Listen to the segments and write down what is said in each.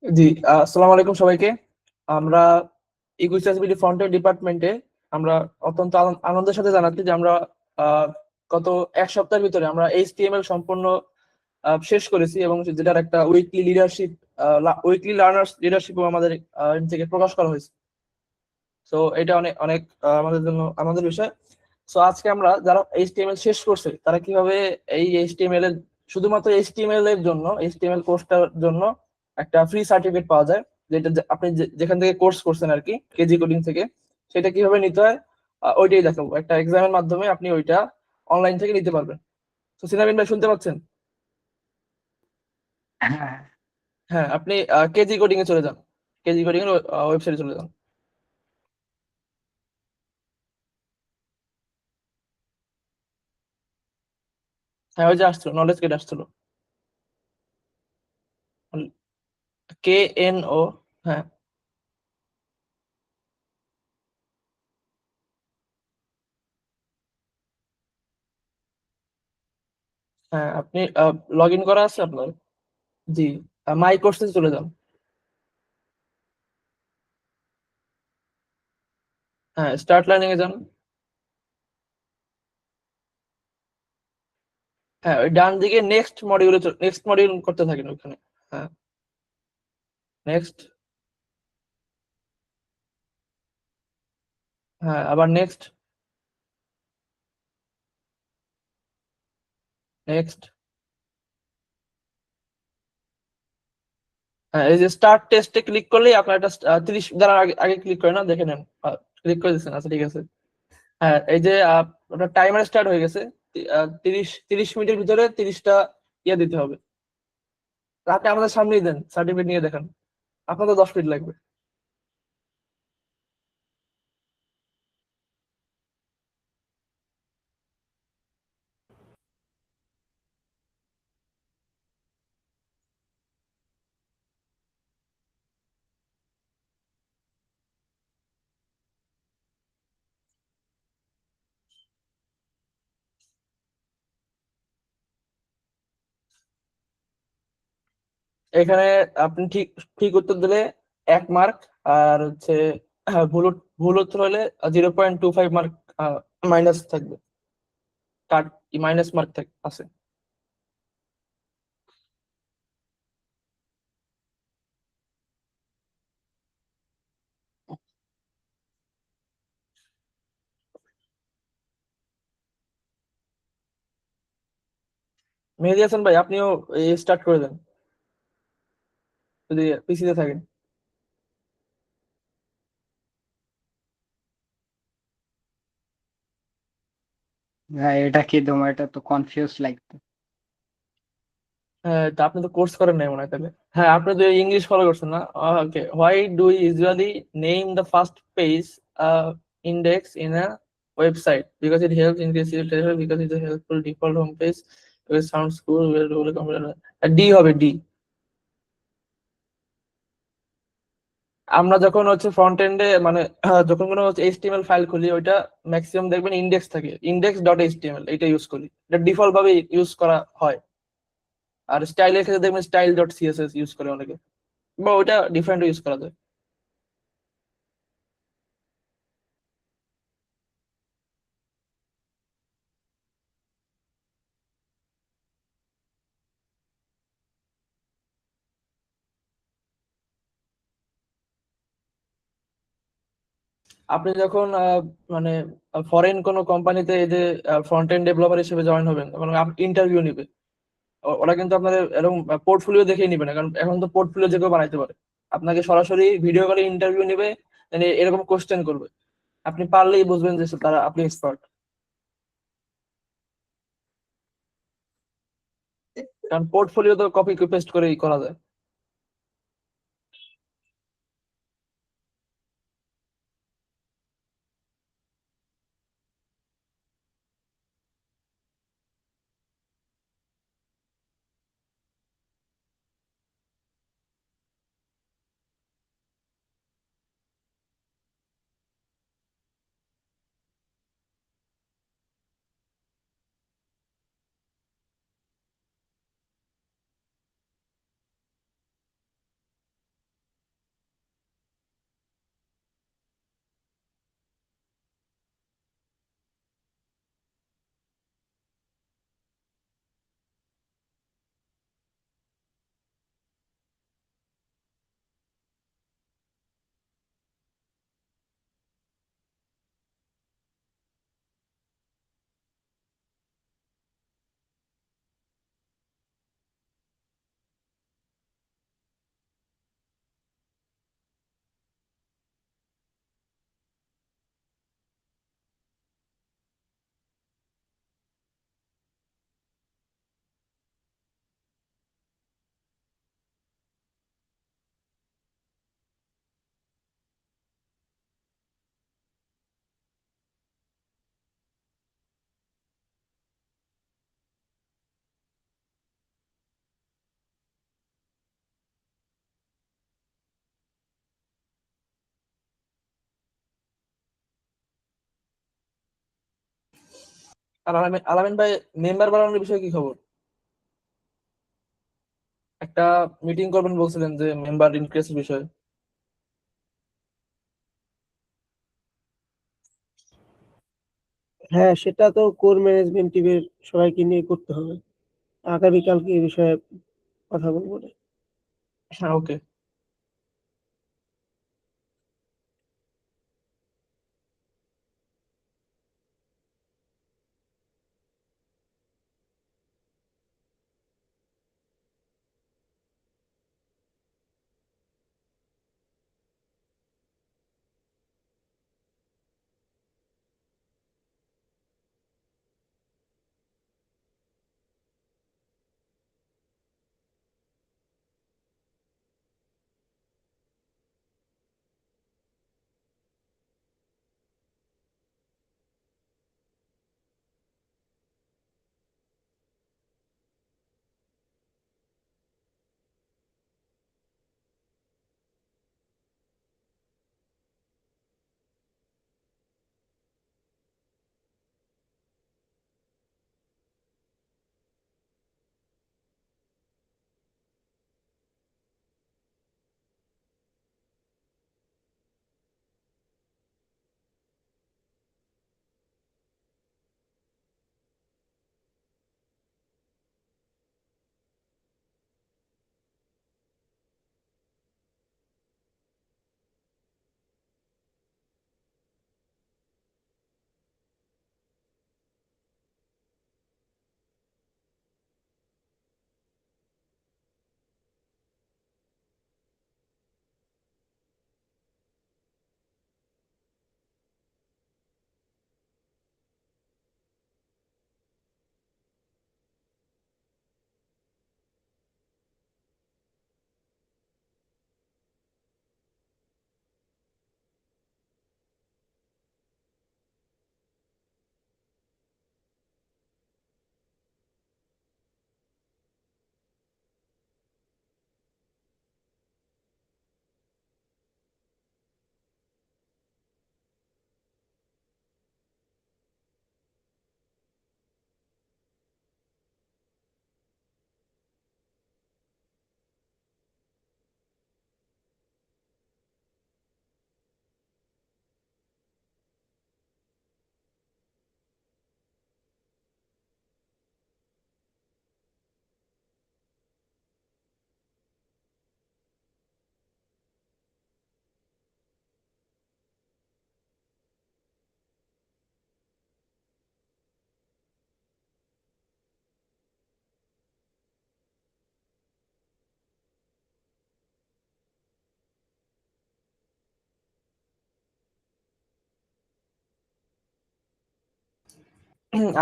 জি। আসসালামু আলাইকুম সবাইকে। আমরা ইকোসিস্টেমিটি ফ্রন্টের ডিপার্টমেন্টে আমরা অত্যন্ত আনন্দের সাথে জানাচ্ছি যে আমরা আহ, গত এক সপ্তাহের ভিতরে আমরা এইচটিএমএল সম্পূর্ণ শেষ করেছি, এবং যেটার একটা উইকলি লার্নার্স লিডারশিপও আমাদের এর থেকে প্রকাশ করা হয়েছে। তো এটা অনেক অনেক আমাদের জন্য আমাদের বিষয়। সো আজকে আমরা যারা এইচটিএমএল শেষ করছে তারা কিভাবে এই এইচটিএমএল এর শুধুমাত্র এইচটিএমএল এর জন্য, এইচটিএমএল কোর্সটার জন্য একটা ফ্রি সার্টিফিকেট পাওয়া যায়, যেটা আপনি যেখান থেকে কোর্স করছেন আর কি, কেজি কোডিং থেকে, সেটা কিভাবে নিতে হয় ওইটাই দেখাবো। একটা এক্সামের মাধ্যমে আপনি ওইটা অনলাইন থেকে নিতে পারবেন। তো সিনাবিন ভাই শুনতে পাচ্ছেন? হ্যাঁ, হ্যাঁ, আপনি কেজি কোডিং এ চলে যান, কেজি কোডিং এর ওয়েবসাইটে চলে যান। হ্যাঁ, ওই যে আসছিল, নলেজ গেট আসছিল। KNO। হ্যাঁ। হ্যাঁ, আপনি লগ ইন করা আছে আপনার? জি। মাই কোর্সে চলে যান। হ্যাঁ, স্টার্ট লার্নিং এ যান। হ্যাঁ, ওই ডান দিকে নেক্সট মডিউল করতে থাকেন ওখানে। হ্যাঁ। নেক্সট। হ্যাঁ, আবার নেক্সট। নেক্সট। হ্যাঁ, এই যে স্টার্ট টেস্টে ক্লিক করলেই আপনার একটা 30 দ্বারা আগে আগে ক্লিক করে না, দেখে নেন। ক্লিক করে দিচ্ছেন, আচ্ছা ঠিক আছে। হ্যাঁ, এই যে আপনার টাইমার স্টার্ট হয়ে গেছে। 30 মিনিটের ভিতরে 30টা ইয়ে দিতে হবে। আপনি আমাদের সামনেই দেন, সার্টিফিকেট নিয়ে দেখান। আপনার তো 10 মিনিট লাগবে। এখানে আপনি ঠিক ঠিক উত্তর দিলে 1 মার্ক, আর হচ্ছে ভুল ভুল উত্তর হলে 0.25 মার্ক মাইনাস থাকবে। কাট মাইনাস মার্ক আছে। মেহেদী হাসান ভাই, আপনিও স্টার্ট করে দেন যদি পিসিতে থাকেন। হ্যাঁ, এটা কি তোমার? এটা তো কনফিউজ লাগতো। হ্যাঁ, তা আপনি তো কোর্স করেন নাই মনে হয় তাহলে। হ্যাঁ, আপনি তো ইংলিশ ফলো করছেন না? Okay, why do usually name the first page index in a website? Because it helps increase your, because it's a helpful default home page, because sounds cool, D হবে, ডি। আমরা যখন হচ্ছে front এন্ডে মানে যখন কোনো এইচটিএমএল ফাইল খুলি, ওইটা ম্যাক্সিমাম দেখবেন ইন্ডেক্স থাকে, index.html, এটা ইউজ করি, এটা ডিফল্ট ভাবে ইউজ করা হয়। আর স্টাইলের ক্ষেত্রে দেখবেন style.css ইউজ করে অনেকে, বা ওইটা ডিফারেন্ট ইউজ করা যায়। আপনি যখন মানে ফরেন কোনো কোম্পানিতে এই যে ফ্রন্ট এন্ড ডেভেলপার হিসেবে জয়েন হবেন, মানে ইন্টারভিউ নিবে, ওরা কিন্তু আপনাদের এরকম পোর্টফোলিও দেখেই নিবে না, কারণ এখন তো পোর্টফোলিও যে কেউ বানাইতে পারে। আপনাকে সরাসরি ভিডিও কলে ইন্টারভিউ নিবে, then এরকম কোশ্চেন করবে। আপনি পারলেই বুঝবেন যে তারা আপনি এক্সপার্ট, কারণ পোর্টফোলিও তো কপি পেস্ট করেই করা যায়। আর আলামিন আলামিন ভাই, মেম্বার বাড়ানোর বিষয়ে কি খবর? একটা মিটিং করবেন বলছিলেন যে মেম্বার ইনক্রিজ বিষয়ে। হ্যাঁ, সেটা তো কোর ম্যানেজমেন্ট টিমের সবাইকে নিয়ে করতে হবে। আগামীকালকে এই বিষয়ে কথা বলবো না। হ্যাঁ, ওকে।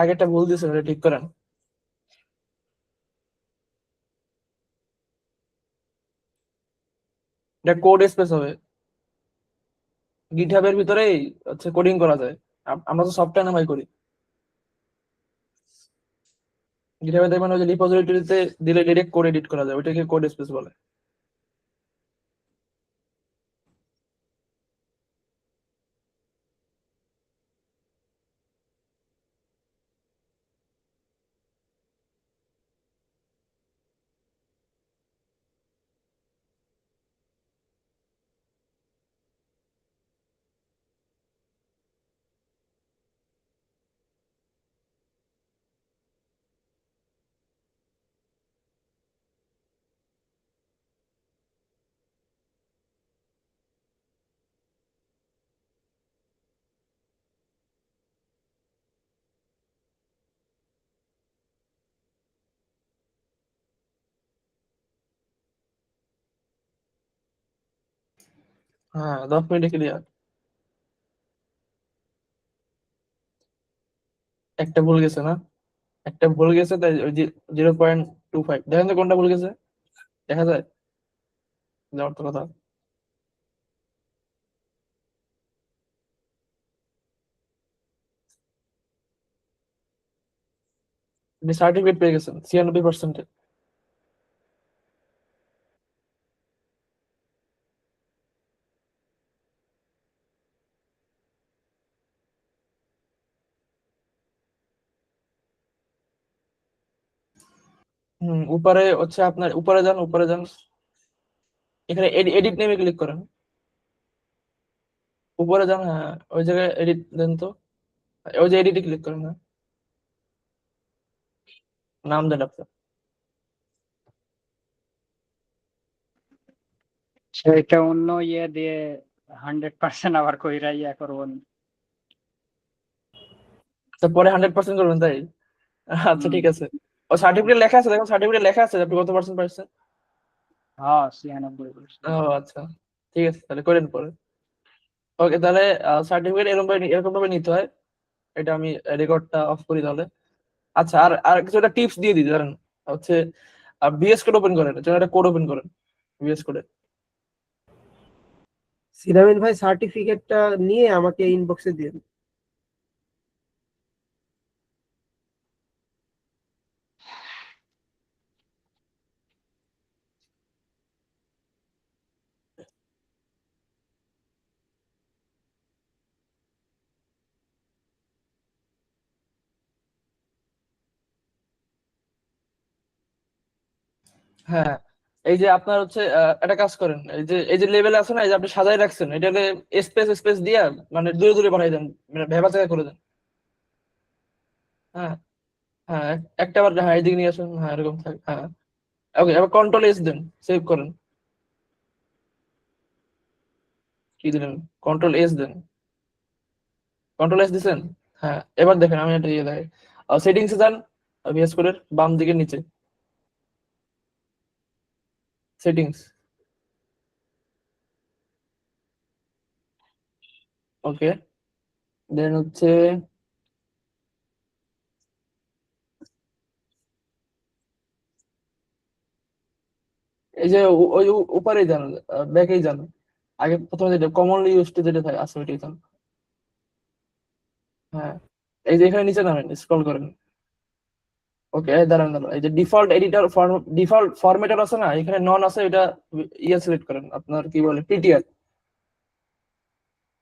আগেরটা ভুল দিয়েছেন, ওটা ঠিক করেন। এটা কোড স্পেস হবে, গিটহাবের ভিতরেই হচ্ছে কোডিং করা যায়। আমরা তো সফটওয়্যার নামাই করি। গিটহাবে দেখবেন ওই যে রিপোজিটরিতে দিলে ডিরেক্ট কোড এডিট করা যায়, ওইটাকে কোড স্পেস বলে। হ্যাঁ, 10 মিনিটে ক্লিয়ার। একটা ভুল গেছে না? একটা ভুল গেছে, তাই ওই যে 0.25 দেখেন তো কোনটা ভুল গেছে, দেখা যায় যাওয়ার তো কথা। আপনি সার্টিফিকেট পেয়ে গেছেন 96%। উপরে হচ্ছে আপনার উপরে যান, উপরে যান, এখানে এডিট নেমে ক্লিক করেন, উপরে যান, হ্যাঁ ওই জায়গায় এডিট দেন তো, ওই যে এডিটে ক্লিক করেন, হ্যাঁ নাম দেন আপনার। সেটা অন্য ইয়ে দিয়ে 100% আবার কইরা ইয়া করবো। তারপরে 100% করবেন তাই? আচ্ছা ঠিক আছে। ও সার্টিফিকেট লেখা আছে, দেখুন সার্টিফিকেট লেখা আছে আপনি কত পার্সেন্ট পাইছেন। হ্যাঁ 96%। ও আচ্ছা ঠিক আছে, তাহলে করেন পরে। ওকে, তাহলে সার্টিফিকেট এরকম ভাবে নিতে হয়। এটা আমি রেকর্ডটা অফ করি তাহলে। আচ্ছা, আর আর কিছু একটা টিপস দিয়ে দিই, জানেন হচ্ছে বিএস কোড ওপেন করেন, জন্য একটা কোড ওপেন করেন বিএস কোডে। সিরামিন ভাই সার্টিফিকেটটা নিয়ে আমাকে ইনবক্সে দিন। হ্যাঁ, এই যে আপনার হচ্ছে একটা কাজ করেন, এই যে লেভেল আছে না, এই যে আপনি সাজাই রাখছেন, এটাকে স্পেস স্পেস দিয়ে মানে দূরে দূরে বানাই দেন, মানে ভেবা জায়গা করে দেন। হ্যাঁ হ্যাঁ, একটা বার, হ্যাঁ এইদিকে নিয়ে আসুন, হ্যাঁ এরকম থাকে, হ্যাঁ। ওকে, এবার কন্ট্রোল এস দেন, সেভ করেন। কি দিলেন? কন্ট্রোল এস দেন, কন্ট্রোল এস দিছেন। হ্যাঁ, এবার দেখেন আমি একটা ইয়ে দেখাই, সেটিংসে যান, ভিএস কোডের বাম দিকের নিচে সেটিংস। ওকে, দেন হচ্ছে এই যে ওই উপরেই যান, ব্যাকেই যান, আগে প্রথমে যেটা কমনলি ইউজ টু যেটা থাকে আছে ওইটাই যান। হ্যাঁ, এই যে এখানে নিচে নামেন, স্ক্রল করেন। ওকে, দাঁড়ান দাঁড়ান, এই যে ডিফল্ট এডিটর ডিফল্ট ফরম্যাটার আছে না, এখানে নন আছে, এটা ইয়ে সিলেক্ট করেন, আপনার কি বলে পিটিআর,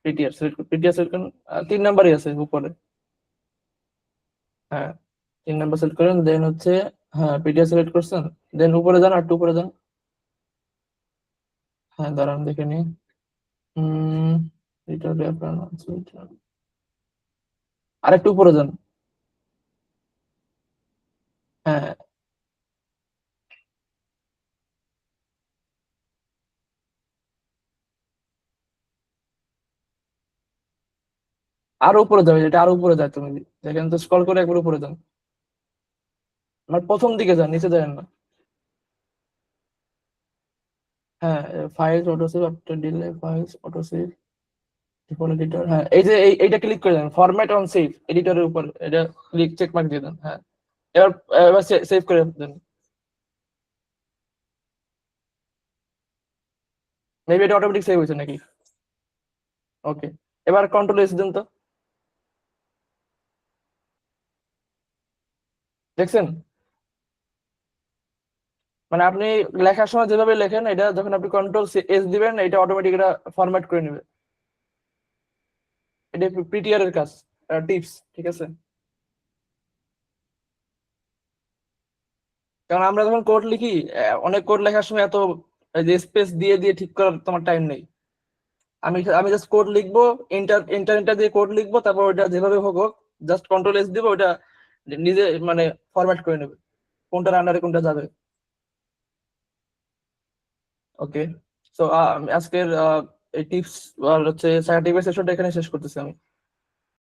পিটিআর সিলেক্ট করেন, 3 নাম্বারই আছে উপরে। হ্যাঁ, 3 নাম্বার সিলেক্ট করেন, দেন হচ্ছে হ্যাঁ পিটিআর সিলেক্ট করছেন, দেন উপরে যান, আর একটু উপরে যান। হ্যাঁ দাঁড়ান দেখে নিই। হম, এটা রেফারেন্স, আরেকটু উপরে যান। হ্যাঁ, আরো উপরে যাবে, এটা আরো উপরে যায়, তুমি দেখেন তো, স্ক্রল করে একবার উপরে যান, মানে প্রথম দিকে যান, নিচে যাবেন না। হ্যাঁ, files auto save after delay, files auto save default editor, হ্যাঁ এই যে এইটা ক্লিক করে দেন, ফরম্যাট অন সেভ এডিটরের উপর, এটা ক্লিক চেক মার্ক দিয়ে দেন। হ্যাঁ, এবার এবার সেভ করে দেন। মেবি এটা অটোমেটিক সেভ হয়েছে নাকি? ওকে, এবার কন্ট্রোল এস দেন তো, দেখছেন? মানে আপনি লেখার সময় যেভাবে লেখেন, এটা যখন আপনি কন্ট্রোল এস দিবেন, এটা অটোমেটিক এটা ফরম্যাট করে নেবে। এটা পিটিআর এর কাজ, টিপস, ঠিক আছে? কারণ আমরা যখন কোড লিখি, অনেক কোড লেখার সময় এত এই যে স্পেস দিয়ে দিয়ে ঠিক করার তোমার টাইম নেই। আমি আমি জাস্ট কোড লিখবো, ইন্টার দিয়ে কোড লিখবো, তারপর ওটা যেভাবে হোক হোক, জাস্ট কন্ট্রোল এস দিব, ওটা নিজে মানে ফরম্যাট করে নেবে কোনটার আন্ডারে কোনটা যাবে। ওকে, সো আজকের এই টিপস আর হচ্ছে সার্টিফিকেট সেশনটা এখানে শেষ করতেছি আমি।